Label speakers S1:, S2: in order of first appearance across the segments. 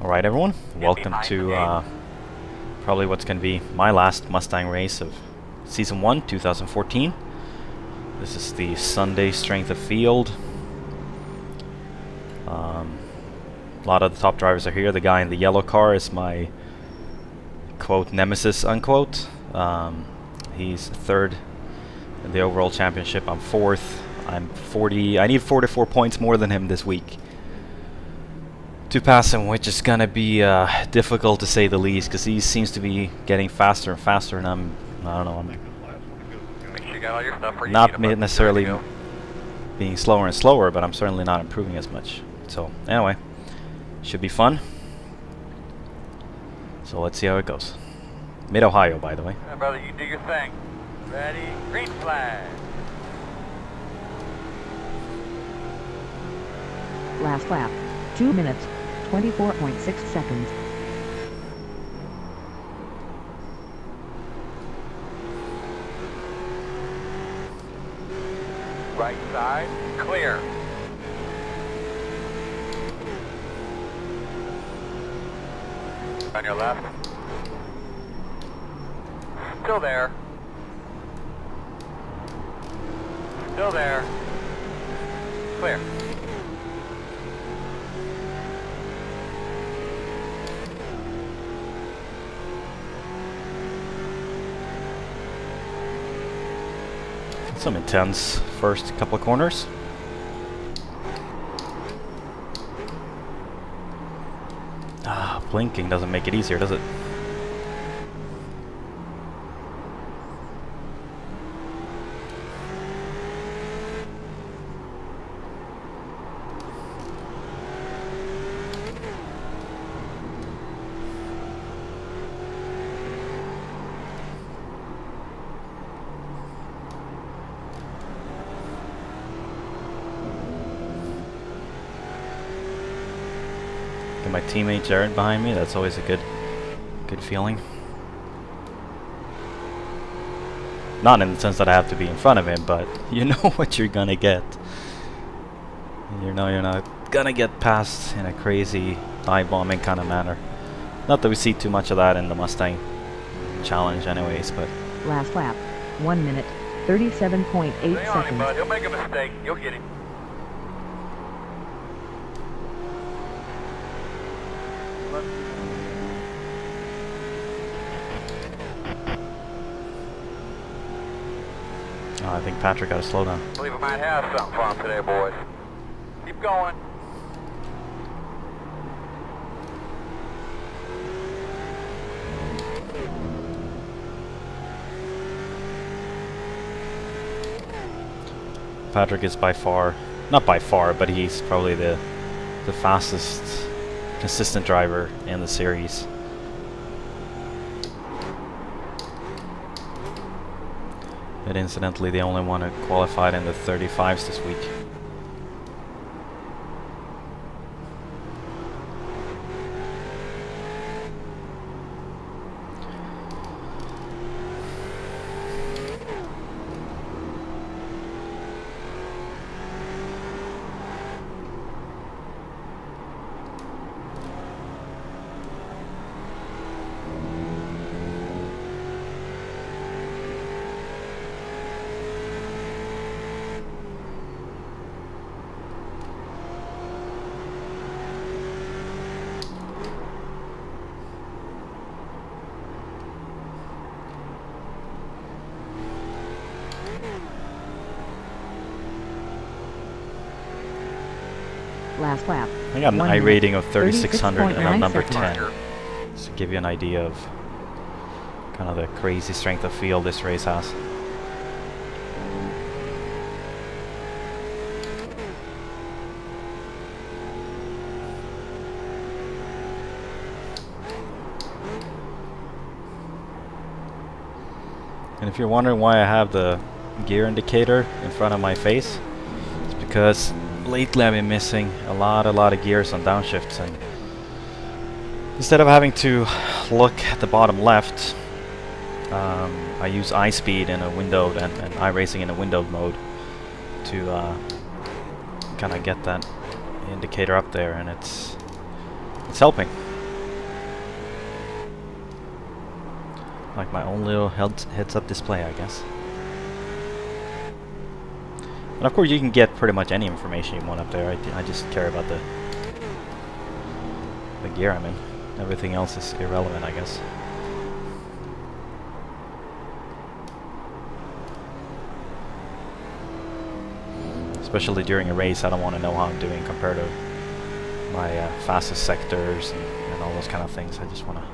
S1: Alright everyone, welcome to probably what's going to be my last Mustang race of Season 1, 2014. This is the Sunday strength of field. A lot of the top drivers are here. The guy in the yellow car is my quote nemesis unquote. He's third in the overall championship. I'm fourth. I need 44 points more than him this week to pass him, which is gonna be difficult to say the least, because he seems to be getting faster and faster, and I'm not necessarily being slower and slower, but I'm certainly not improving as much. So anyway, should be fun. So let's see how it goes. Mid-Ohio, by the way.
S2: Yeah, brother, you do your thing. Ready? Green flag.
S3: Last lap. 2 minutes, 24.6 seconds.
S2: Right side, clear. On your left. Still there. Still there. Clear.
S1: Some intense first couple of corners. Blinking doesn't make it easier, does it? My teammate Jared behind me, that's always a good feeling. Not in the sense that I have to be in front of him, but you know what you're gonna get. You know you're not gonna get past in a crazy eye-bombing kind of manner. Not that we see too much of that in the Mustang challenge anyways, but...
S3: Last lap. 1 minute, 37.8
S2: Stay on him, bud.
S3: seconds.
S2: He'll make a mistake. You'll get him.
S1: I think Patrick got to slow down.
S2: I believe I might have something for him today, boys. Keep going.
S1: Patrick is by far, not by far, but he's probably the fastest consistent driver in the series. And incidentally, the only one who qualified in the 35s this week.
S3: Last lap.
S1: I got an
S3: 1
S1: I
S3: minute,
S1: rating of 3600 and I'm
S3: 36.9
S1: number
S3: seconds.
S1: 10. Just to give you an idea of kind of the crazy strength of field this race has. And if you're wondering why I have the gear indicator in front of my face, it's because lately I've been missing a lot of gears on downshifts, and instead of having to look at the bottom left, I use iSpeed in a windowed and iRacing in a windowed mode to kind of get that indicator up there, and it's helping. Like my own little heads-up display, I guess. And of course you can get pretty much any information you want up there. I just care about the gear I'm in. Everything else is irrelevant, I guess. Especially during a race, I don't want to know how I'm doing compared to my fastest sectors and all those kind of things. I just want to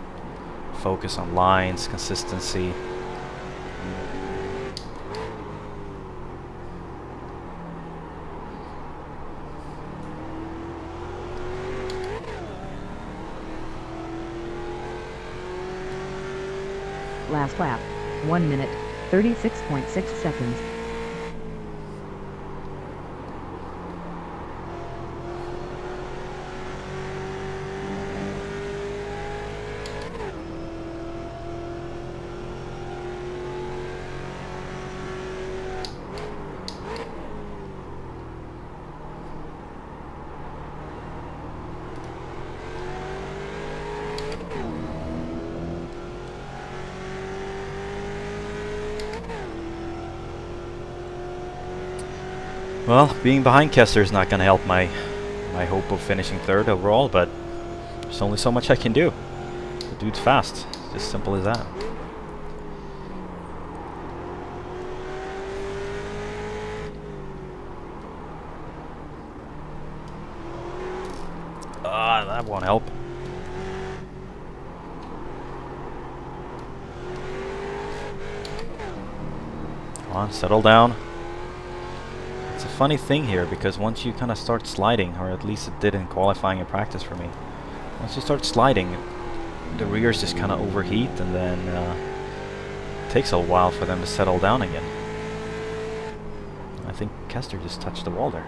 S1: focus on lines, consistency.
S3: Last lap, 1 minute, 36.6 seconds.
S1: Well, being behind Kester is not going to help my hope of finishing third overall, but there's only so much I can do. The dude's fast. It's just simple as that. That won't help. Come on, settle down. It's a funny thing here because once you kind of start sliding, or at least it did in qualifying and practice for me, once you start sliding, the rears just kind of overheat, and then it takes a while for them to settle down again. I think Kester just touched the wall there.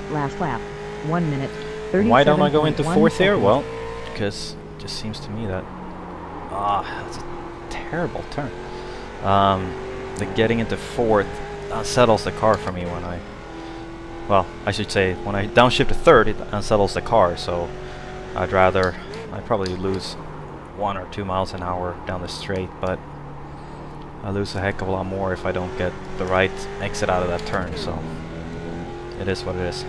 S3: Last lap, 1 minute, 37.1
S1: Why don't I go into fourth there?
S3: seconds.
S1: Well, because it just seems to me that that's a terrible turn. The getting into fourth unsettles the car for me when I should say when I downshift to third, it unsettles the car. So I'd probably lose 1 or 2 miles an hour down the straight, but I lose a heck of a lot more if I don't get the right exit out of that turn. So it is what it is.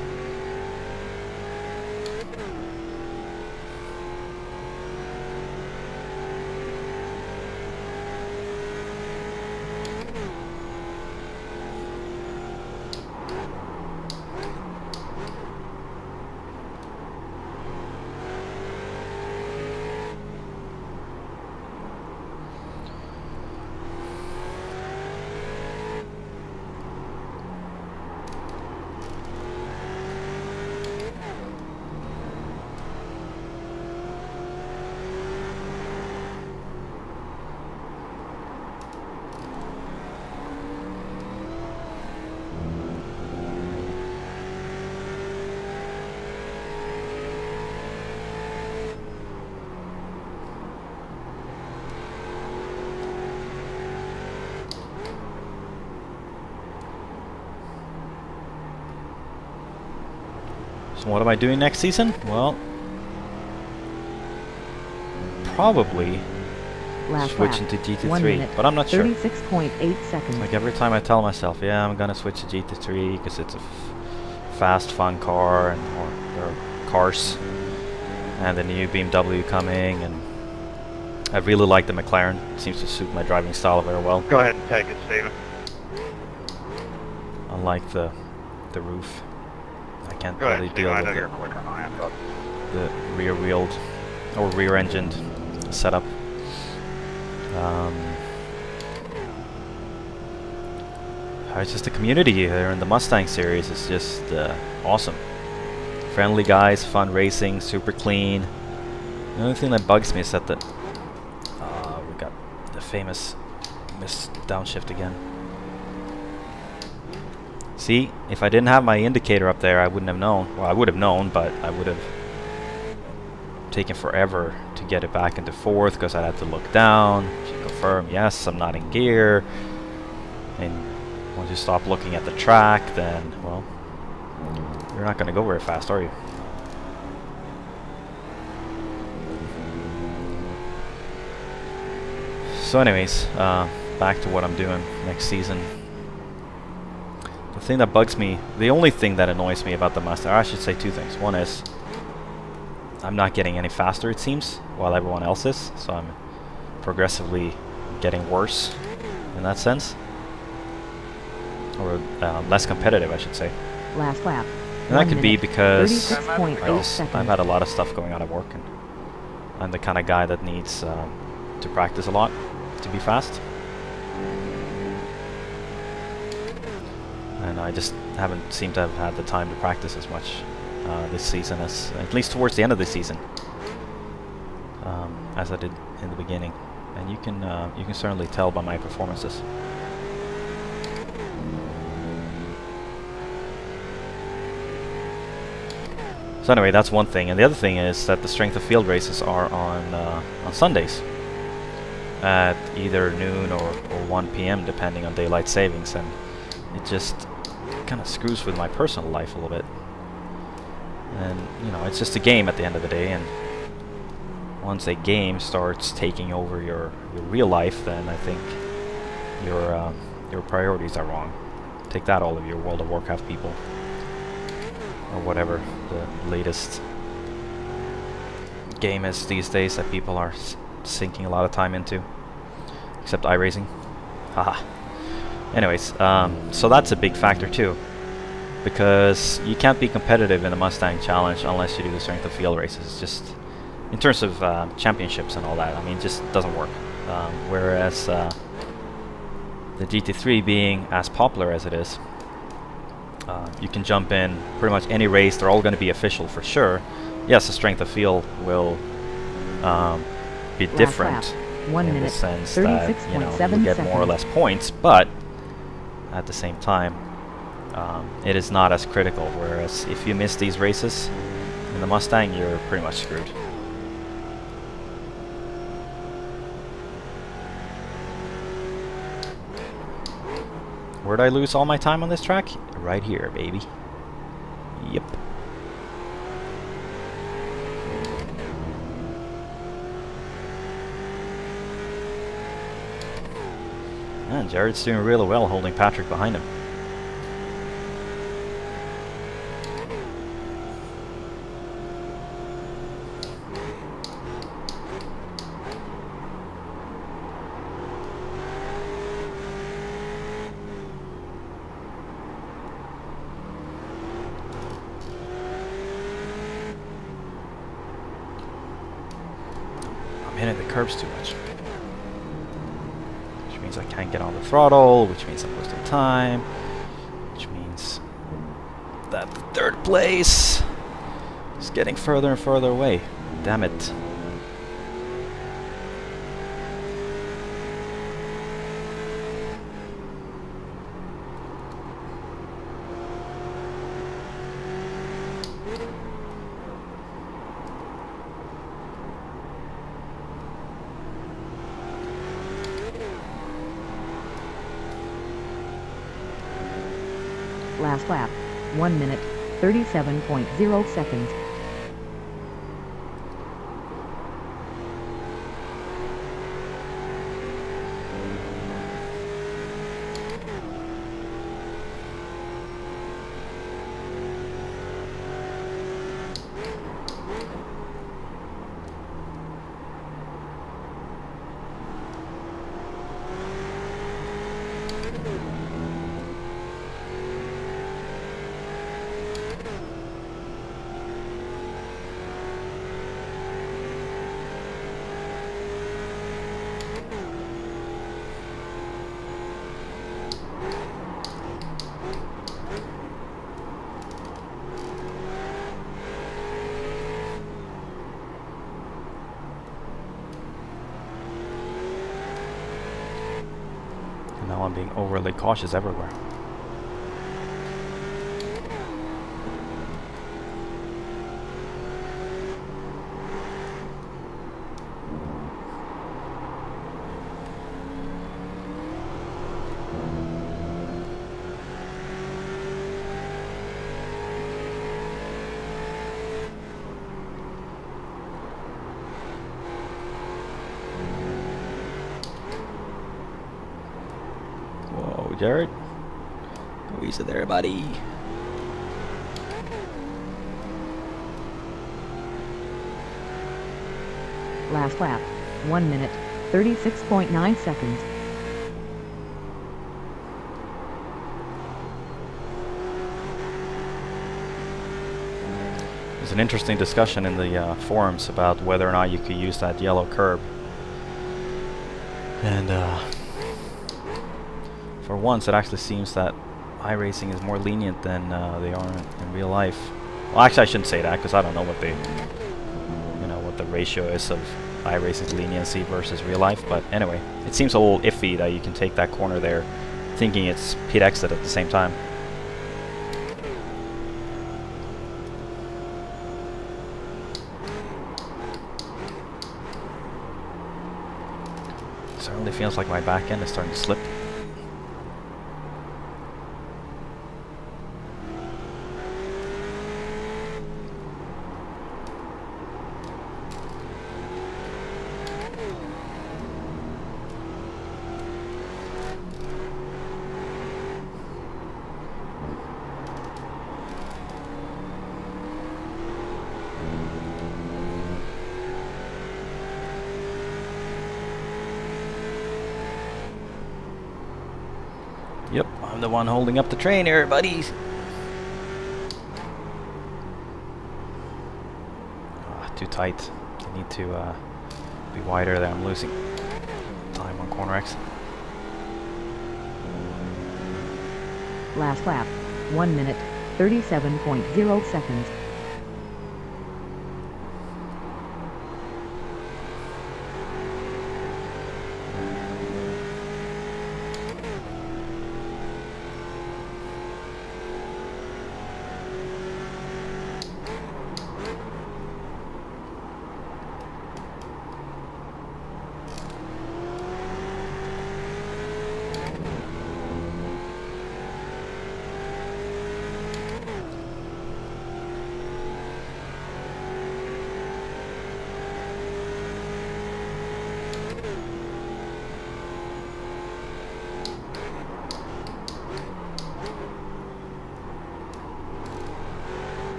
S1: So what am I doing next season? Well, probably
S3: Last
S1: switching
S3: lap,
S1: to
S3: 1
S1: GT3,
S3: minute,
S1: but I'm not sure.
S3: 36.8 seconds.
S1: Like every time I tell myself, yeah, I'm gonna switch to GT3 because it's a fast, fun car, and or cars, and the new BMW coming, and I really like the McLaren. It seems to suit my driving style very well.
S4: Go ahead and take it, Steven.
S1: Unlike the roof, I can't
S4: Go
S1: really
S4: ahead,
S1: deal
S4: Steven. I know
S1: with
S4: you're quicker than I am. Go.
S1: the rear-wheeled or rear-engined setup. It's just the community here in the Mustang series is just awesome. Friendly guys, fun racing, super clean. The only thing that bugs me is that we got the famous missed downshift again. See, if I didn't have my indicator up there, I wouldn't have known. Well, I would have known, but I would have taking forever to get it back into fourth because I had to look down, confirm, yes, I'm not in gear. And once you stop looking at the track, then, well, you're not going to go very fast, are you? So anyways, back to what I'm doing next season. The thing that bugs me, the only thing that annoys me about the Mustang, I should say two things. One is, I'm not getting any faster, it seems, while everyone else is. So I'm progressively getting worse in that sense. Or less competitive, I should say.
S3: Last lap.
S1: And that could be because
S3: 36.8
S1: I've had a lot of stuff going on at work, and I'm the kind of guy that needs to practice a lot to be fast. And I just haven't seemed to have had the time to practice as much this season, as at least towards the end of the season, as I did in the beginning. And you can certainly tell by my performances. So anyway, that's one thing, and the other thing is that the strength of field races are on Sundays at either noon or 1 p.m. depending on daylight savings, and it just kind of screws with my personal life a little bit. And you know, it's just a game at the end of the day, and once a game starts taking over your real life, then I think your priorities are wrong. Take that, all of your World of Warcraft people, or whatever the latest game is these days that people are sinking a lot of time into, except iRacing. Haha. Anyways, so that's a big factor too, because you can't be competitive in the Mustang Challenge unless you do the strength of field races. It's just, in terms of championships and all that, I mean, it just doesn't work. Whereas the GT3 being as popular as it is, you can jump in pretty much any race. They're all going to be official for sure. Yes, the strength of field will be different in the sense that, you know, you get more or less points, but at the same time, it is not as critical. Whereas if you miss these races in the Mustang, you're pretty much screwed. Where'd I lose all my time on this track? Right here, baby. Yep. And Jared's doing really well holding Patrick behind him. Hitting the curbs too much, which means I can't get on the throttle, which means I'm losing time, which means that the third place is getting further and further away. Damn it.
S3: Last lap. 1 minute, 37.0 seconds. Now I'm being overly cautious everywhere.
S1: Jared. Go easy there, buddy.
S3: Last lap, 1 minute, 36.9 seconds.
S1: There's an interesting discussion in the forums about whether or not you could use that yellow curb. And for once, it actually seems that iRacing is more lenient than they are in real life. Well, actually, I shouldn't say that because I don't know what the ratio is of iRacing's leniency versus real life. But anyway, it seems a little iffy that you can take that corner there, thinking it's pit exit at the same time. Certainly feels like my back end is starting to slip. Yep, I'm the one holding up the train here, buddies. Too tight. I need to be wider there. I'm losing time on corner exit.
S3: Last lap, 1 minute, 37.0 seconds.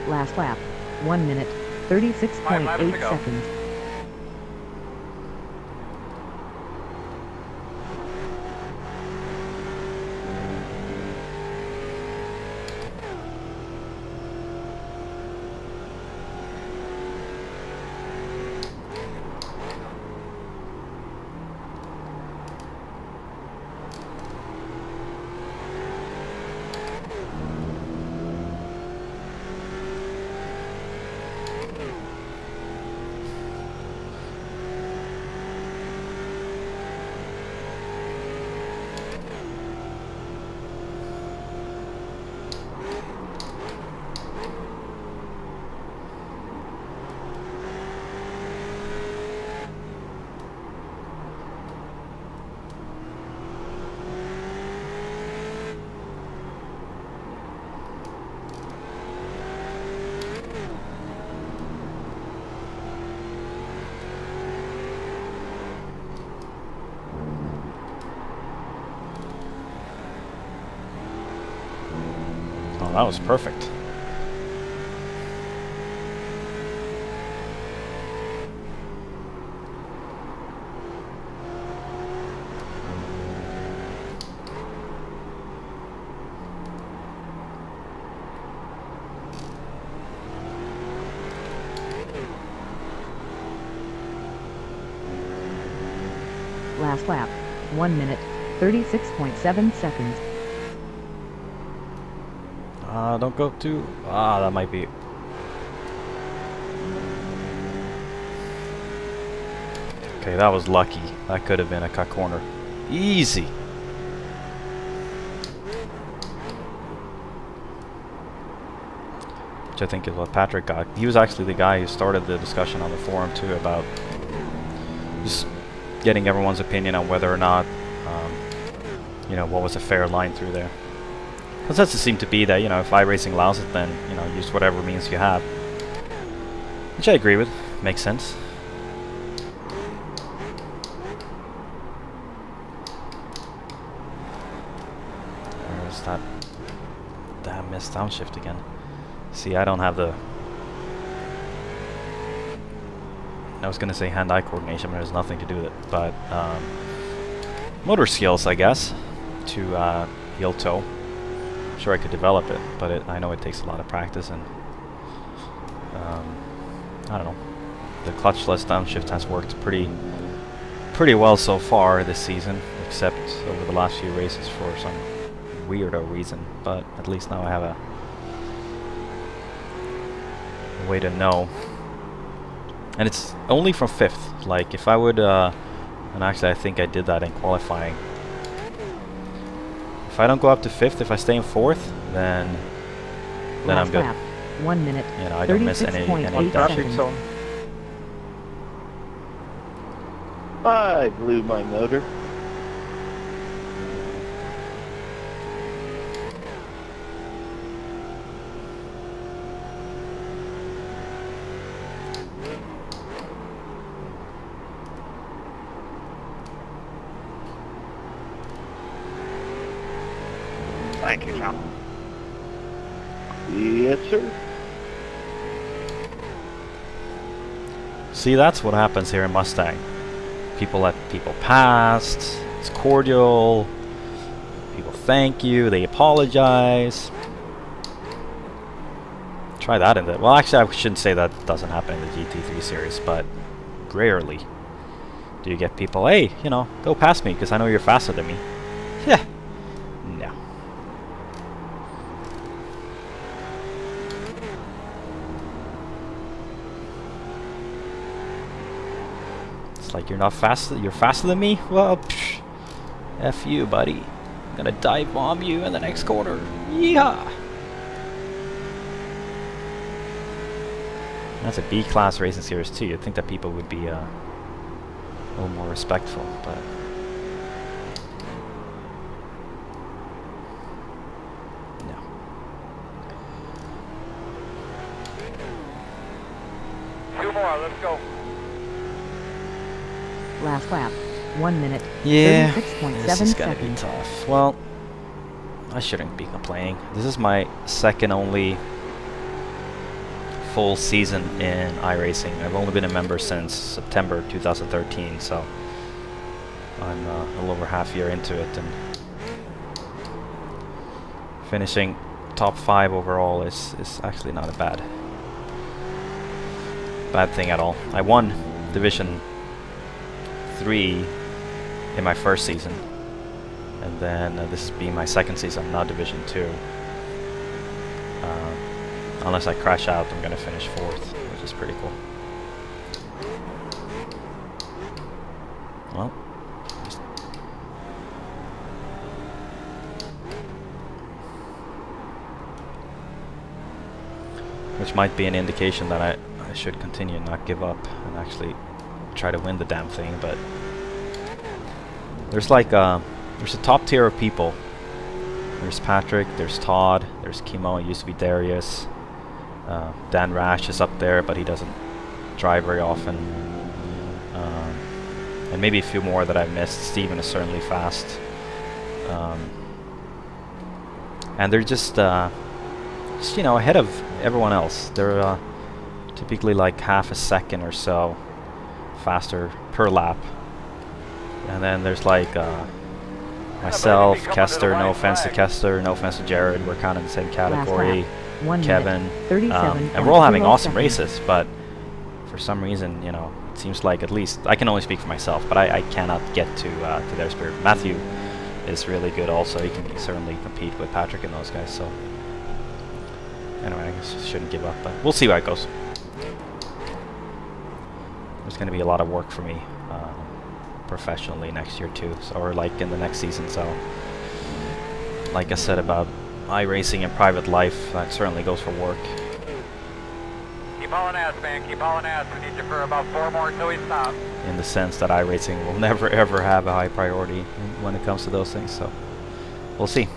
S3: Last lap, 1 minute, 36.8 seconds.
S1: Oh, that was perfect.
S3: Last lap, 1 minute, 36.7 seconds.
S1: Don't go too... that might be... Okay, that was lucky. That could have been a cut corner. Easy. Which I think is what Patrick got. He was actually the guy who started the discussion on the forum too about just getting everyone's opinion on whether or not, you know, what was a fair line through there. Consensus seemed to be that, you know, if iRacing allows it, then, you know, use whatever means you have. Which I agree with. Makes sense. Where's that? Damn, missed downshift again. See, I don't have the... I was gonna say hand-eye coordination, but it has nothing to do with it. But, motor skills, I guess, to heel toe. I'm sure I could develop it, but I know it takes a lot of practice, and I don't know. The clutchless downshift has worked pretty well so far this season, except over the last few races for some weirdo reason. But at least now I have a way to know. And it's only from 5th. Like if I would, and actually I think I did that in qualifying. If I don't go up to 5th, if I stay in 4th, then I'm good.
S3: Lap, 1 minute,
S1: You know, I don't miss any
S3: 36.8
S1: downshift.
S3: seconds.
S5: I blew my motor.
S4: Thank you, Tom.
S5: Yes, sir.
S1: See, that's what happens here in Mustang. People let people past. It's cordial. People thank you. They apologize. Try that in the... Well, actually, I shouldn't say that doesn't happen in the GT3 series, but rarely do you get people, hey, you know, go past me because I know you're faster than me. Yeah. No. It's like, you're not faster, you're faster than me? Well, psh, F you, buddy. I'm gonna dive bomb you in the next corner. Yeehaw! That's a B-class racing series too. You'd think that people would be a little more respectful, but no.
S2: Two more, let's go.
S3: Last lap, 1 minute,
S1: Yeah,
S3: 36.7
S1: this is gonna be
S3: seconds.
S1: tough. Well, I shouldn't be complaining. This is my second only full season in iRacing. I've only been a member since September 2013, so I'm a little over half year into it, and finishing top 5 overall is actually not a bad thing at all. I won Division 3 in my first season, and then this is being my second season, not Division 2. Unless I crash out, I'm gonna finish 4th, which is pretty cool. Well, which might be an indication that I should continue and not give up and actually try to win the damn thing. But there's like there's a top tier of people. There's Patrick, there's Todd, there's Kimo, it used to be Darius. Dan Rash is up there, but he doesn't drive very often. And maybe a few more that I've missed. Steven is certainly fast. And they're just you know, ahead of everyone else. They're typically like half a second or so faster per lap. And then there's like myself, Kester, no offense to Kester, no offense to Jared, we're kind of in the same category.
S3: 1
S1: Kevin,
S3: minute, 37
S1: and we're all having
S3: 0
S1: awesome
S3: seconds.
S1: races, but for some reason, you know, it seems like, at least I can only speak for myself, but I cannot get to their spirit. Matthew is really good also. He can certainly compete with Patrick and those guys. So anyway, I guess I shouldn't give up, but we'll see how it goes. There's going to be a lot of work for me professionally next year too, so, or like in the next season. So like I said about iRacing and private life, that certainly goes for work.
S2: Keep hauling ass, man. Keep hauling ass. We need you for about 4 more until we stop.
S1: In the sense that iRacing will never ever have a high priority when it comes to those things, so we'll see.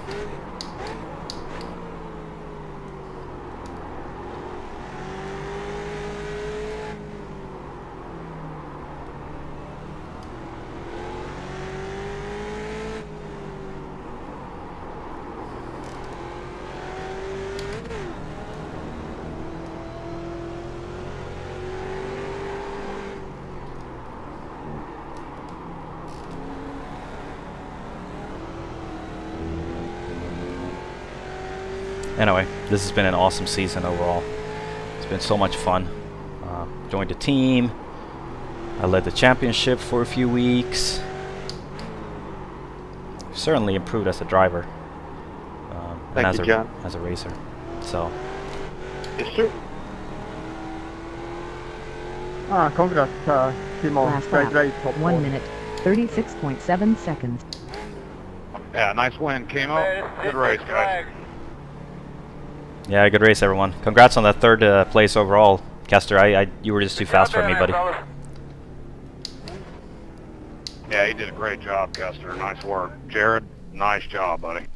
S1: Anyway, this has been an awesome season overall. It's been so much fun. Joined a team. I led the championship for a few weeks. Certainly improved as a driver and
S5: Thank you, John.
S1: as a racer. So
S5: Yes, sir.
S6: Congrats, Timo.
S3: Last
S6: Great
S3: lap,
S6: race, top
S3: 1
S6: four.
S3: minute, 36.7 seconds.
S4: Yeah, nice win, Kimo. Good race, guys.
S1: yeah, good race, everyone. Congrats on that third place overall, Kester. You were just too fast for me, buddy.
S4: Yeah, you did a great job, Custer. Nice work. Jared, nice job, buddy.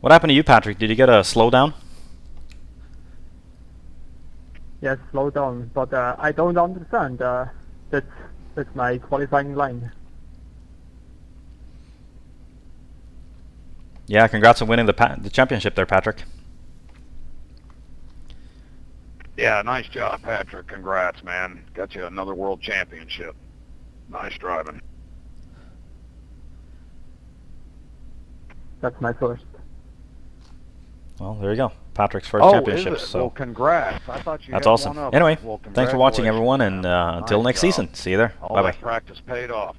S1: What happened to you, Patrick? Did you get a slowdown?
S6: Yes, slow down, but I don't understand. That's my qualifying line.
S1: Yeah, congrats on winning the championship there, Patrick.
S4: Yeah, nice job, Patrick. Congrats, man. Got you another world championship. Nice driving.
S6: That's my first.
S1: Well, there you go. Patrick's first
S4: Oh,
S1: championship.
S4: is it?
S1: So
S4: Well, congrats. I thought you
S1: that's
S4: had
S1: awesome.
S4: one up.
S1: Anyway,
S4: Well,
S1: thanks for watching,
S4: congratulations,
S1: everyone, and
S4: man.
S1: until
S4: Nice
S1: next
S4: job.
S1: season. See you there.
S4: All
S1: Bye-bye.
S4: that practice paid off.